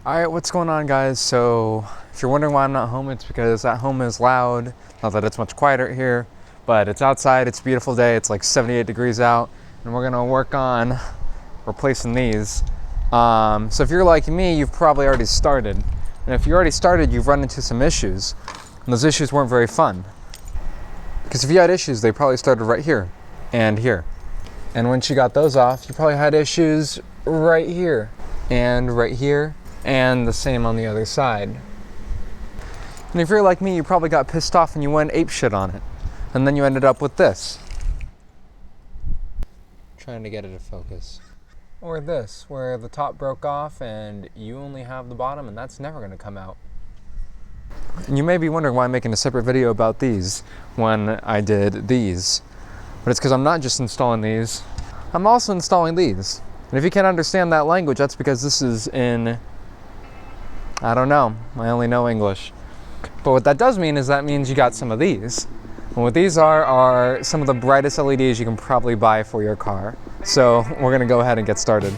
Alright, what's going on, guys? So, if you're wondering why I'm not home, it's because at home is loud. Not that it's much quieter here, but it's outside, it's a beautiful day, it's like 78 degrees out, and we're gonna work on replacing these. So if you're like me, you've probably already started. And if you already started, you've run into some issues. And those issues weren't very fun. Because if you had issues, they probably started right here and here. And once you got those off, you probably had issues right here and right here. And the same on the other side. And if you're like me, you probably got pissed off and you went apeshit on it. And then you ended up with this. Trying to get it to focus. Or this, where the top broke off and you only have the bottom, and that's never going to come out. And you may be wondering why I'm making a separate video about these when I did these. But it's because I'm not just installing these, I'm also installing these. And if you can't understand that language, that's because this is in, I don't know, I only know English. But what that does mean is that means you got some of these. And what these are some of the brightest LEDs you can probably buy for your car. So we're gonna go ahead and get started.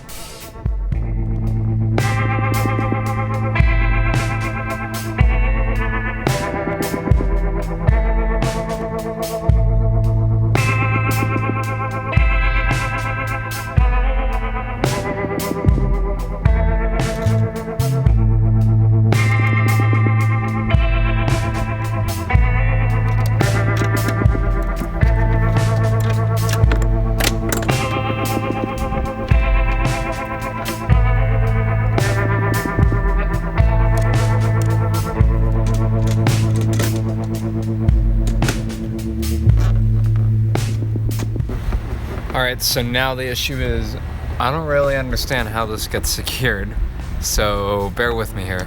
Alright, so now the issue is, I don't really understand how this gets secured, so bear with me here.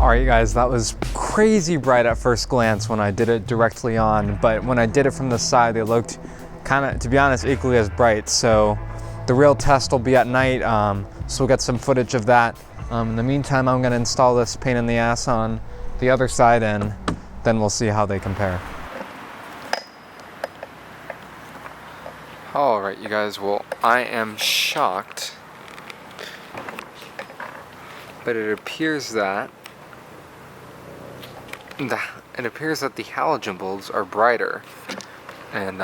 Alright guys, that was crazy bright at first glance when I did it directly on, but when I did it from the side, they looked kind of, to be honest, equally as bright. So the real test will be at night, so we'll get some footage of that. In the meantime, I'm going to install this pain in the ass on the other side, and then we'll see how they compare. Alright you guys, well, I am shocked, but it appears that the halogen bulbs are brighter, and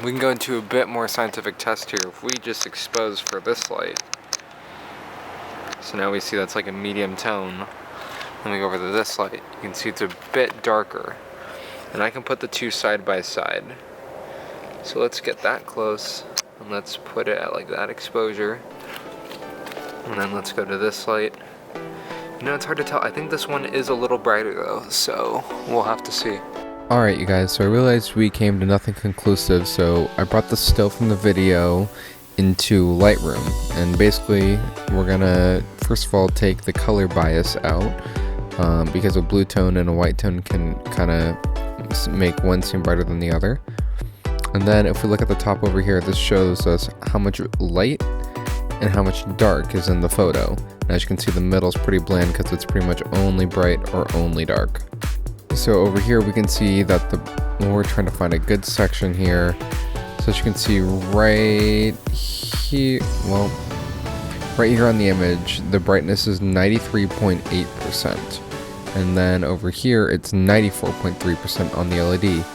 we can go into a bit more scientific test here. If we just expose for this light, so now we see that's like a medium tone. Then we go over to this light, you can see it's a bit darker, and I can put the two side by side. So let's get that close, and let's put it at like that exposure, and then let's go to this light. You know, it's hard to tell. I think this one is a little brighter though, so we'll have to see. Alright you guys, so I realized we came to nothing conclusive, so I brought the still from the video into Lightroom, and basically we're gonna first of all take the color bias out, because a blue tone and a white tone can kind of make one seem brighter than the other. And then if we look at the top over here, this shows us how much light and how much dark is in the photo. And as you can see, the middle is pretty bland because it's pretty much only bright or only dark. So over here we can see that when we're trying to find a good section here, So as you can see right here, well, right here on the image, the brightness is 93.8%. And then over here, it's 94.3% on the LED.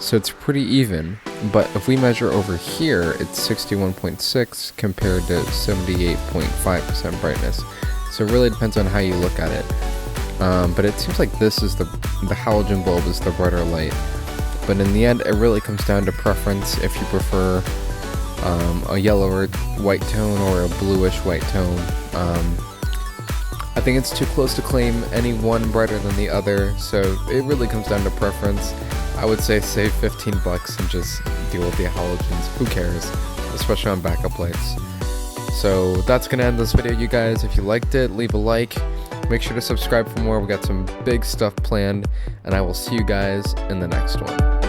So it's pretty even, but if we measure over here, it's 61.6 compared to 78.5% brightness. So it really depends on how you look at it. But it seems like this is the halogen bulb is the brighter light. But in the end, it really comes down to preference if you prefer a yellow or white tone or a bluish white tone. I think it's too close to claim any one brighter than the other, so it really comes down to preference. I would say save 15 bucks and just deal with the halogens. Who cares? Especially on backup lights. So that's gonna end this video, you guys. If you liked it, leave a like. Make sure to subscribe for more. We got some big stuff planned, and I will see you guys in the next one.